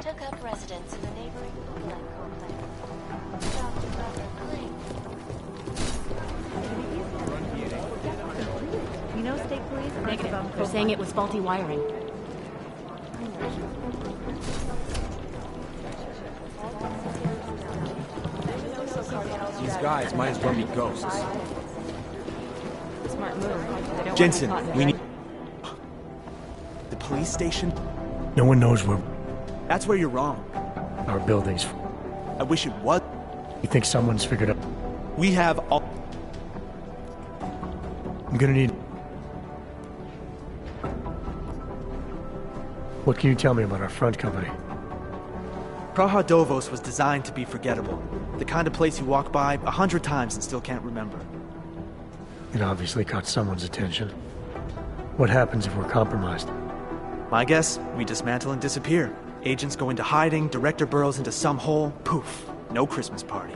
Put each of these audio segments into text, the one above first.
took up residence in the neighboring Gulag complex. Dr. Butler claimed. You know state police? Negative. They're saying it was faulty wiring. These guys might as well be ghosts. Smart move. Jensen, we need... The police station? No one knows where That's where you're wrong. our building's. I wish it was. You think someone's figured out? We have all... I'm gonna need. What can you tell me about our front company? Praha Dovos was designed to be forgettable. The kind of place you walk by 100 times and still can't remember. It obviously caught someone's attention. What happens if we're compromised? My guess, we dismantle and disappear. Agents go into hiding, director burrows into some hole, poof, no Christmas party.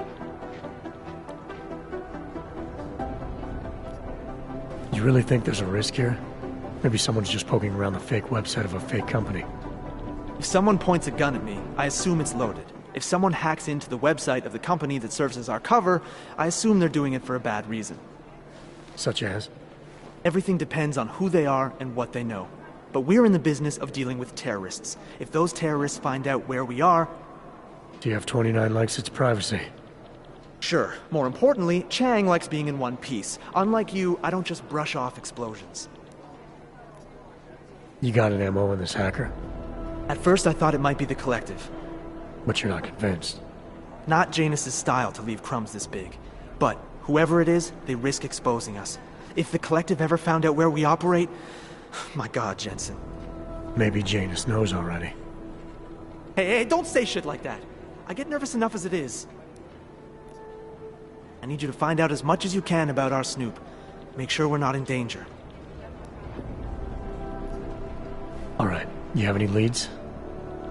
You really think there's a risk here? Maybe someone's just poking around the fake website of a fake company. If someone points a gun at me, I assume it's loaded. If someone hacks into the website of the company that serves as our cover, I assume they're doing it for a bad reason. Such as? Everything depends on who they are and what they know. But we're in the business of dealing with terrorists. If those terrorists find out where we are... Do you have 29 likes its privacy? Sure. More importantly, Chang likes being in one piece. Unlike you, I don't just brush off explosions. You got an MO in this hacker? At first I thought it might be the Collective. But you're not convinced. Not Janus's style to leave crumbs this big. But whoever it is, they risk exposing us. If the Collective ever found out where we operate... My God, Jensen. Maybe Janus knows already. Hey, don't say shit like that. I get nervous enough as it is. I need you to find out as much as you can about our Snoop. Make sure we're not in danger. All right. You have any leads?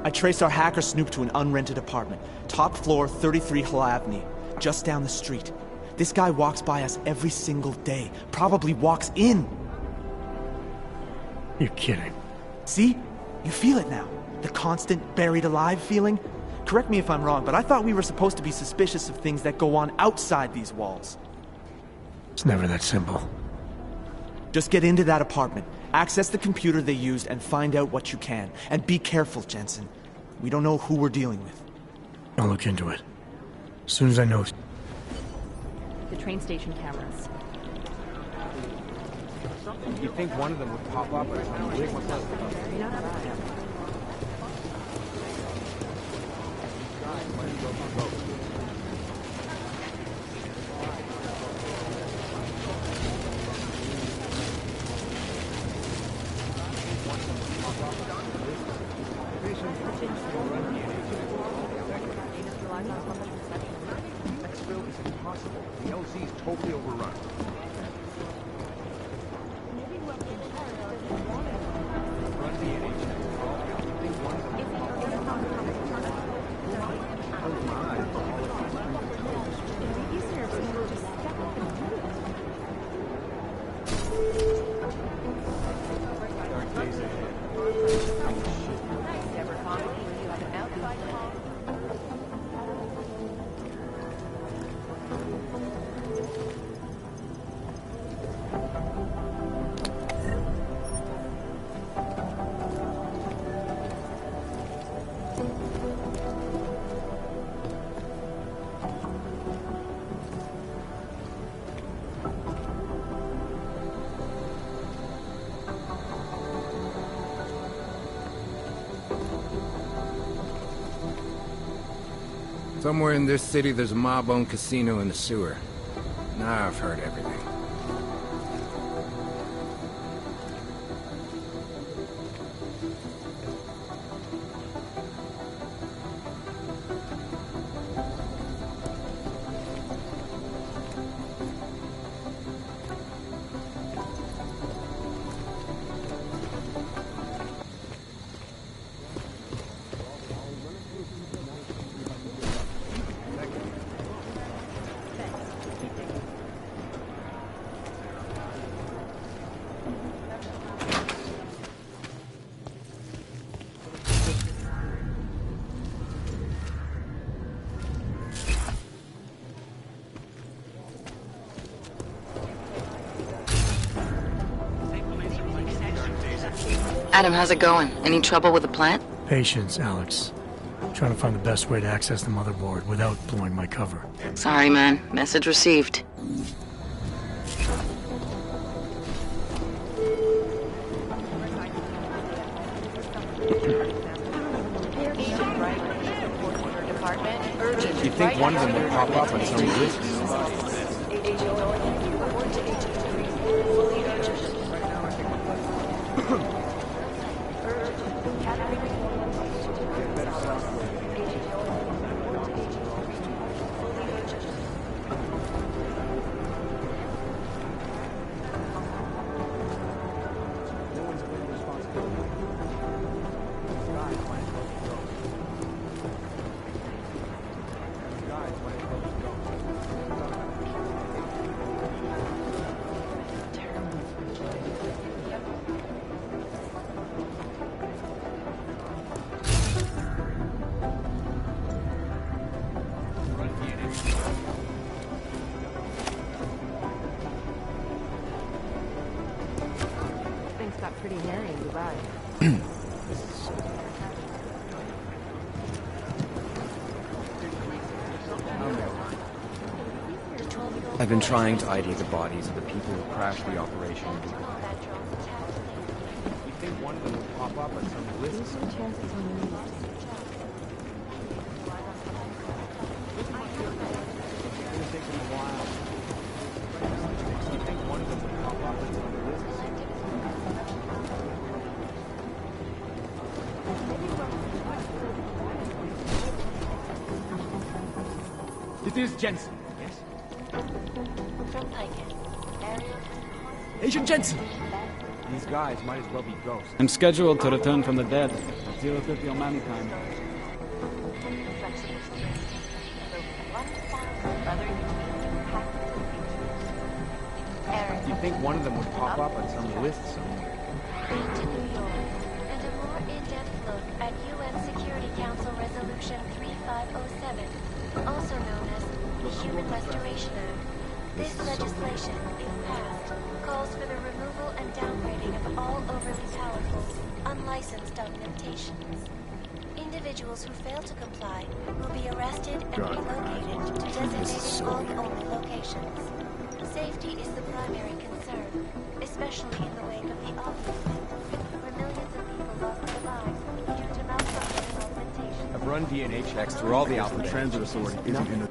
I traced our hacker Snoop to an unrented apartment. Top floor, 33 Halavni. Just down the street. This guy walks by us every single day. Probably walks in. You're kidding. See? You feel it now. The constant buried alive feeling. Correct me if I'm wrong, but I thought we were supposed to be suspicious of things that go on outside these walls. It's never that simple. Just get into that apartment, access the computer they used, and find out what you can. And be careful, Jensen. We don't know who we're dealing with. I'll look into it. As soon as I know. The train station cameras. You think one of them would pop up or Exfil is impossible. The LZ is totally overrun. Somewhere in this city, there's a mob-owned casino in the sewer. Now I've heard everything. Adam, how's it going? Any trouble with the plant? Patience, Alex. I'm trying to find the best way to access the motherboard without blowing my cover. Sorry, man. Message received. You think one of them would pop up on some list? Things got pretty hairy in Dubai. I've been trying to ID the bodies of the people who crashed the operation. You think one of them would pop up on some list? You think one of them would pop up on some list? It is Jensen. Yes? From Piken. Aerial. Agent Jensen! These guys might as well be ghosts. I'm scheduled to return from the dead. 050 Omani time. Flexible strings. Over 1,000 other unique packets. Aerial. You think one of them would pop up on some list somewhere? To New York, and a more in-depth look at UN Security Council Resolution 3507, also known as the Human Restoration Act. This legislation, if passed, calls for the removal and downgrading of all overly powerful, unlicensed augmentations. Individuals who fail to comply will be arrested and relocated to designated bulk-only locations. Safety is the primary concern, especially in the wake of the offensive, where millions of people lost their lives due to malfunctioning augmentations. I've run DNA checks through all the Alpha Transit Authority. Isn't in the...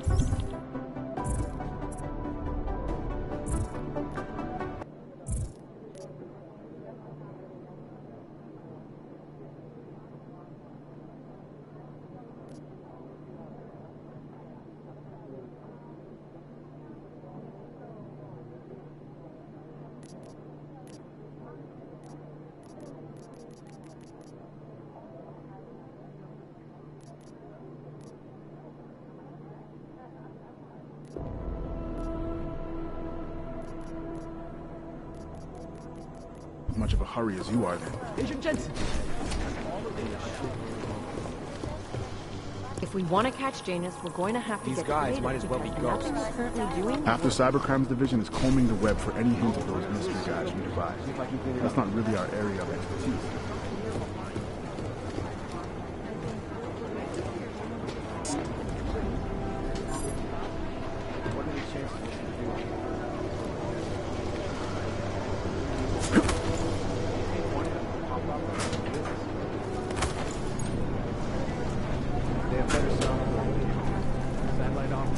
As much of a hurry as you are, then. Agent Jensen! If we want to catch Janus, we're going to have to These get guys creative, might as well be because ghosts. that's what we're currently doing. Half the Cybercrimes Division is combing the web for any hint of those mystery guys we devise. That's not really our area of expertise. They have better sound. Satellite off.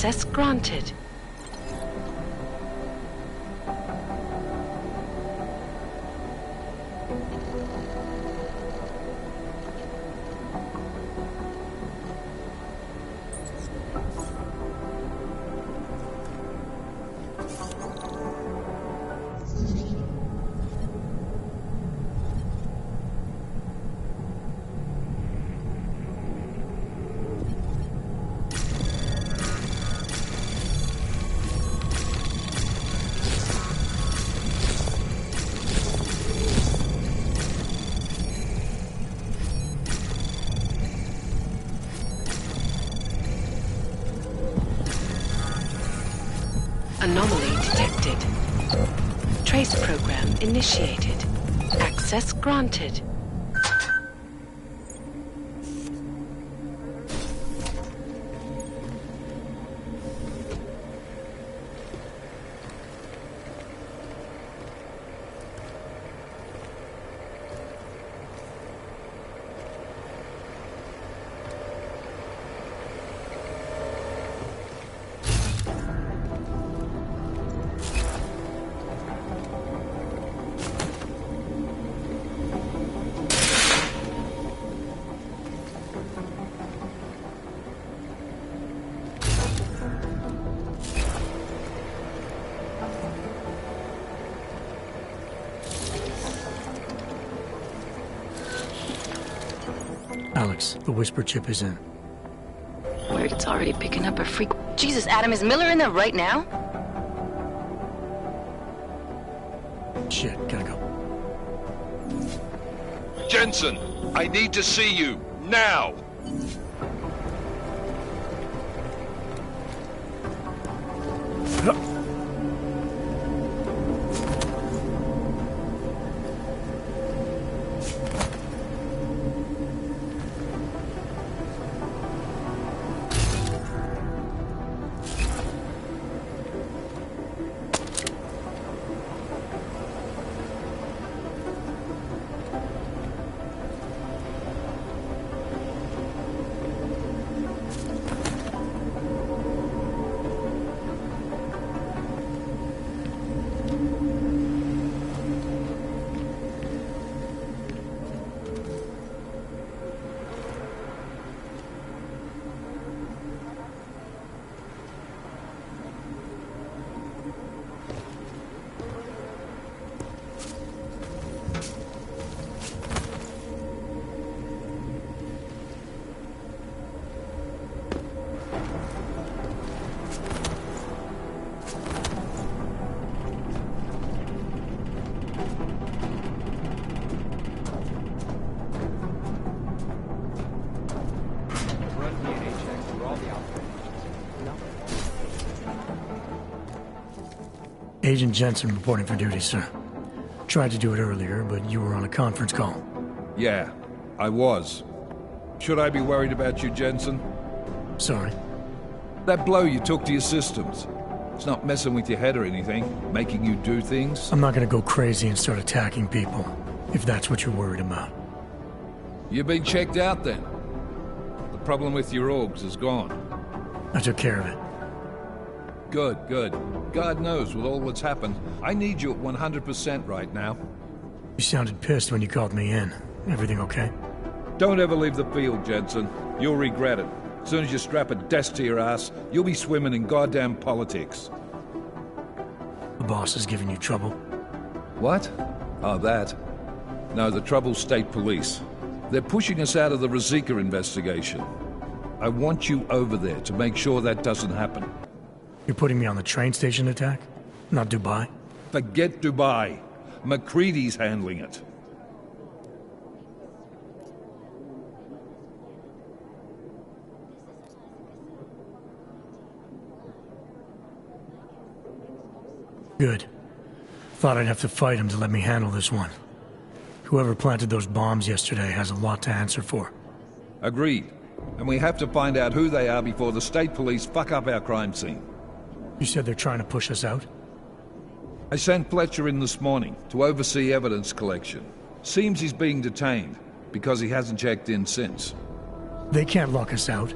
Access granted. Anomaly detected. Trace program initiated. Access granted. Alex, the whisper chip is in. Word, it's already picking up a freak. Jesus, Adam, is Miller in there right now? Shit, gotta go. Jensen, I need to see you, now! Agent Jensen reporting for duty, sir. Tried to do it earlier, but you were on a conference call. Yeah, I was. Should I be worried about you, Jensen? Sorry. That blow you took to your systems. It's not messing with your head or anything, making you do things. I'm not gonna go crazy and start attacking people, if that's what you're worried about. You've been checked out then. The problem with your orgs is gone. I took care of it. Good, good. God knows with all that's happened, I need you at 100% right now. You sounded pissed when you called me in. Everything okay? Don't ever leave the field, Jensen. You'll regret it. As soon as you strap a desk to your ass, you'll be swimming in goddamn politics. The boss is giving you trouble? What? Oh, that? No, the Trouble's state police. They're pushing us out of the Rosika investigation. I want you over there to make sure that doesn't happen. You're putting me on the train station attack? Not Dubai? Forget Dubai. McCready's handling it. Good. Thought I'd have to fight him to let me handle this one. Whoever planted those bombs yesterday has a lot to answer for. Agreed. And we have to find out who they are before the state police fuck up our crime scene. You said they're trying to push us out? I sent Fletcher in this morning to oversee evidence collection. Seems he's being detained, because he hasn't checked in since. They can't lock us out.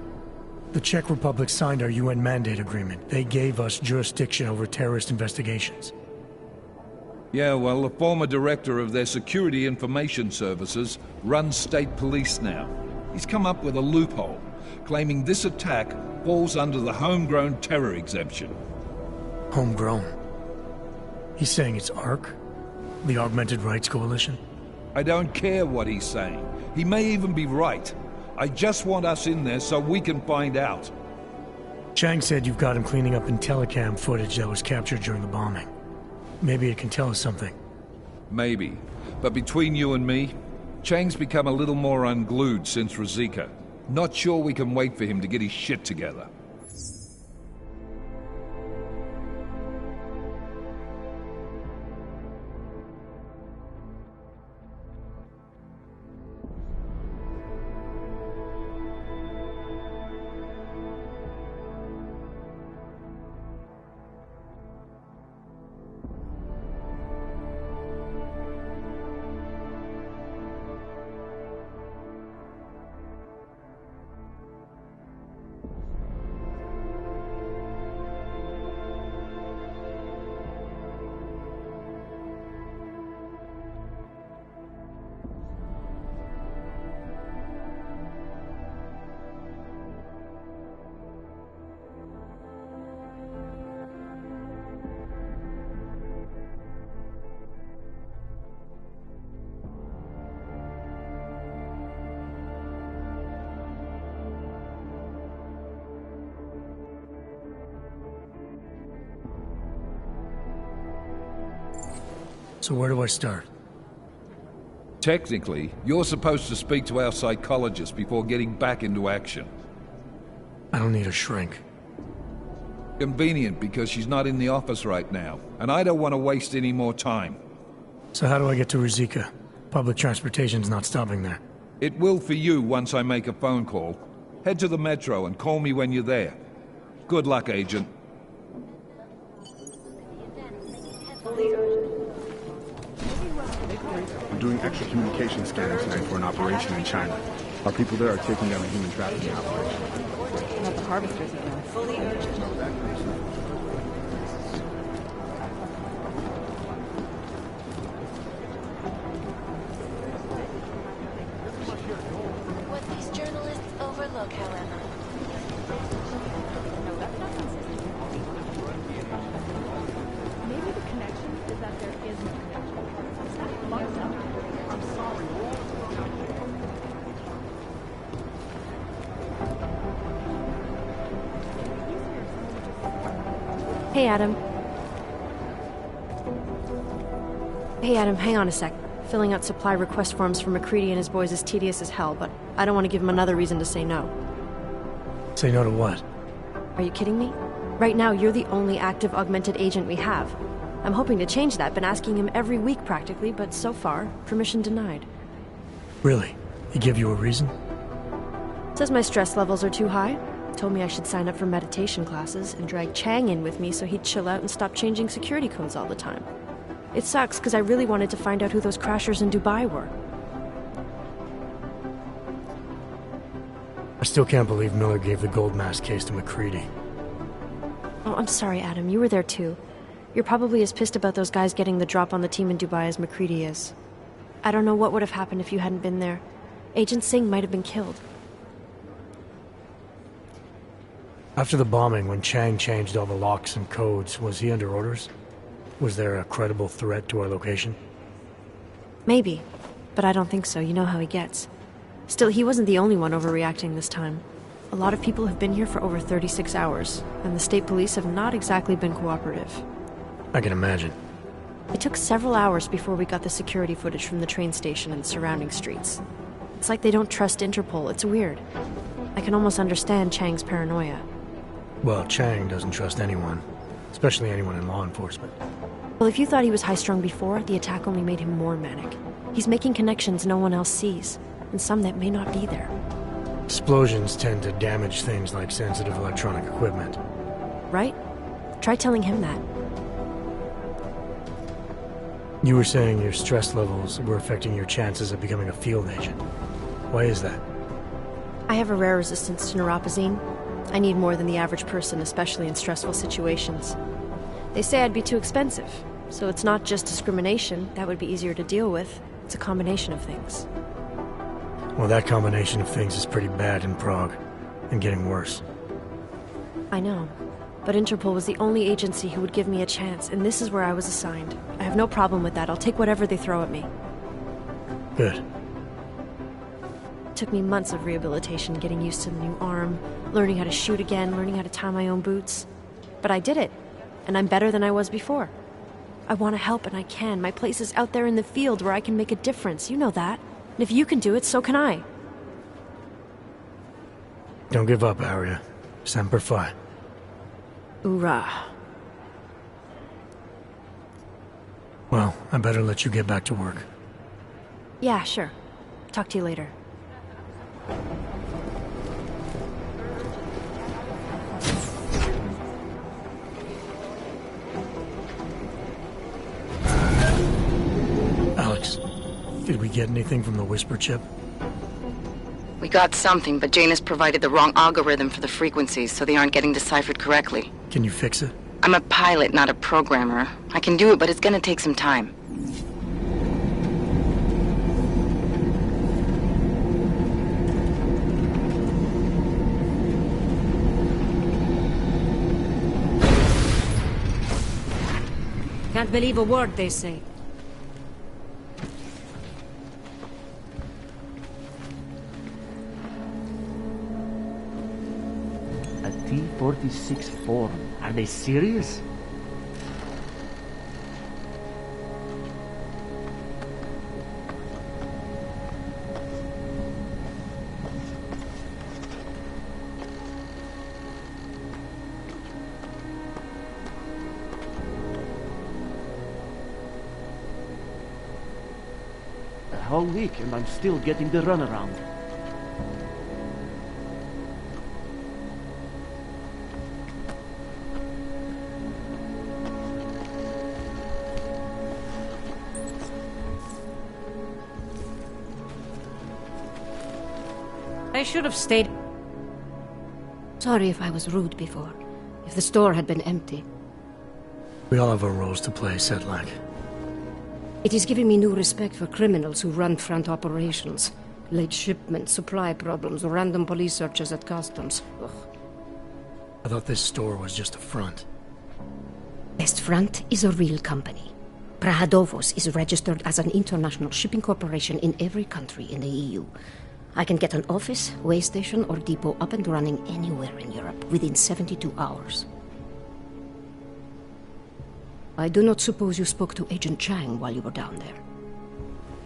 The Czech Republic signed our UN mandate agreement. They gave us jurisdiction over terrorist investigations. Yeah, well, the former director of their security information services runs state police now. He's come up with a loophole, claiming this attack falls under the homegrown terror exemption. Homegrown? He's saying it's ARC? The Augmented Rights Coalition? I don't care what he's saying. He may even be right. I just want us in there so we can find out. Chang said you've got him cleaning up Intellicam footage that was captured during the bombing. Maybe it can tell us something. Maybe. But between you and me, Chang's become a little more unglued since Ruzicka. Not sure we can wait for him to get his shit together. So where do I start? Technically, you're supposed to speak to our psychologist before getting back into action. I don't need a shrink. Convenient because she's not in the office right now, and I don't want to waste any more time. So how do I get to Ruzicka? Public transportation's not stopping there. It will for you once I make a phone call. Head to the metro and call me when you're there. Good luck, Agent. I'm doing extra communication scanning tonight for an operation in China. Our people there are taking down a human trafficking operation. Not the harvesters again. Fully urgent. What these journalists overlook, however. No, that's not consistent. Maybe the connection is that there is no connection. Is that fucked up? I'm sorry. Hey, Adam. Hey, Adam, hang on a sec. Filling out supply request forms for McCready and his boys is tedious as hell, but I don't want to give him another reason to say no. Say no to what? Are you kidding me? Right now, you're the only active augmented agent we have. I'm hoping to change that, been asking him every week practically, but so far, permission denied. Really? He give you a reason? Says my stress levels are too high. Told me I should sign up for meditation classes and drag Chang in with me so he'd chill out and stop changing security codes all the time. It sucks because I really wanted to find out who those crashers in Dubai were. I still can't believe Miller gave the gold mask case to McCready. Oh, I'm sorry, Adam. You were there too. You're probably as pissed about those guys getting the drop on the team in Dubai as McCready is. I don't know what would have happened if you hadn't been there. Agent Singh might have been killed. After the bombing, when Chang changed all the locks and codes, was he under orders? Was there a credible threat to our location? Maybe, but I don't think so. You know how he gets. Still, he wasn't the only one overreacting this time. A lot of people have been here for over 36 hours, and the state police have not exactly been cooperative. I can imagine. It took several hours before we got the security footage from the train station and surrounding streets. It's like they don't trust Interpol. It's weird. I can almost understand Chang's paranoia. Well, Chang doesn't trust anyone, especially anyone in law enforcement. Well, if you thought he was high-strung before, the attack only made him more manic. He's making connections no one else sees, and some that may not be there. Explosions tend to damage things like sensitive electronic equipment. Right? Try telling him that. You were saying your stress levels were affecting your chances of becoming a field agent. Why is that? I have a rare resistance to neuropazine. I need more than the average person, especially in stressful situations. They say I'd be too expensive, so it's not just discrimination. That would be easier to deal with. It's a combination of things. Well, that combination of things is pretty bad in Prague, and getting worse. I know, but Interpol was the only agency who would give me a chance, and this is where I was assigned. I have no problem with that. I'll take whatever they throw at me. Good. It took me months of rehabilitation, getting used to the new arm, learning how to shoot again, learning how to tie my own boots. But I did it, and I'm better than I was before. I want to help, and I can. My place is out there in the field where I can make a difference. You know that. And if you can do it, so can I. Don't give up, Arya. Semper Fi. Hoorah. Well, I better let you get back to work. Yeah, sure. Talk to you later. Alex, did we get anything from the Whisper chip? We got something, but Jane has provided the wrong algorithm for the frequencies, so they aren't getting deciphered correctly. Can you fix it? I'm a pilot, not a programmer. I can do it, but it's gonna take some time. Can't believe a word they say. A T-46 form. Are they serious? A whole week and I'm still getting the runaround. I should have stayed. Sorry if I was rude before. If the store had been empty. We all have our roles to play, Sedlak. It is giving me new respect for criminals who run front operations. Late shipments, supply problems, random police searches at customs. Ugh. I thought this store was just a front. Best Front is a real company. Prahadovos is registered as an international shipping corporation in every country in the EU. I can get an office, way station, or depot up and running anywhere in Europe within 72 hours. I do not suppose you spoke to Agent Chang while you were down there.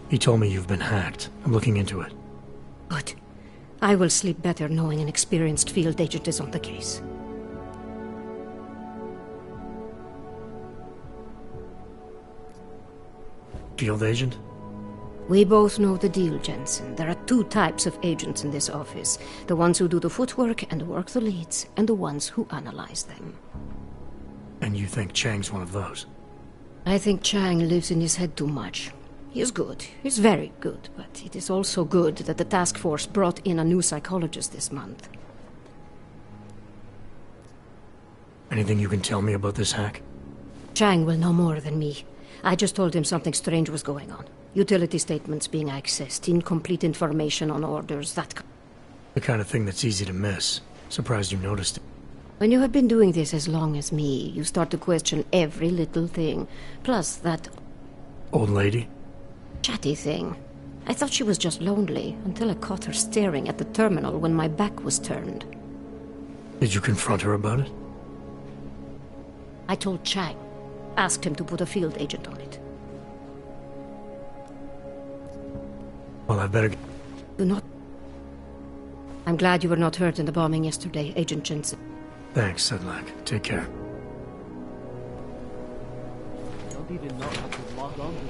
He told me you've been hacked. I'm looking into it. Good. I will sleep better knowing an experienced field agent is on the case. Field agent? We both know the deal, Jensen. There are two types of agents in this office. The ones who do the footwork and work the leads, and the ones who analyze them. And you think Chang's one of those? I think Chang lives in his head too much. He is good. He's very good. But it is also good that the task force brought in a new psychologist this month. Anything you can tell me about this hack? Chang will know more than me. I just told him something strange was going on. Utility statements being accessed, incomplete information on orders, that kind. The kind of thing that's easy to miss. Surprised you noticed it. When you have been doing this as long as me, you start to question every little thing. Plus that... Old lady? Chatty thing. I thought she was just lonely, until I caught her staring at the terminal when my back was turned. Did you confront her about it? I told Chang. Asked him to put a field agent on it. Well, I better... Do not... I'm glad you were not hurt in the bombing yesterday, Agent Jensen. Thanks, Sedlak. Take care. I don't even know how to log on to this.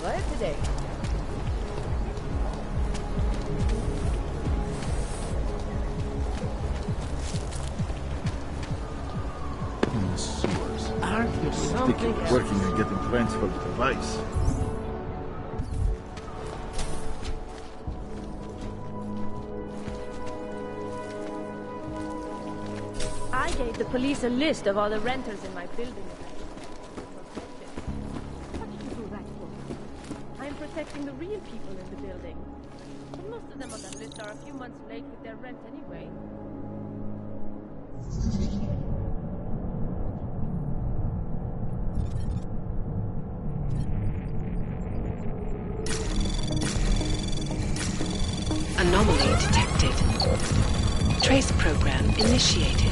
Quiet today. In the sewers. Aren't you Sticky something else? working and getting transferred to Vice. I gave the police a list of all the renters in my building. What did you do that for? I'm protecting the real people in the building. But most of them on that list are a few months late with their rent anyway. Anomaly detected. Trace program initiated.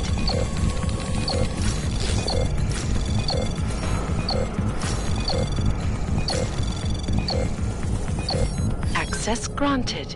Access granted.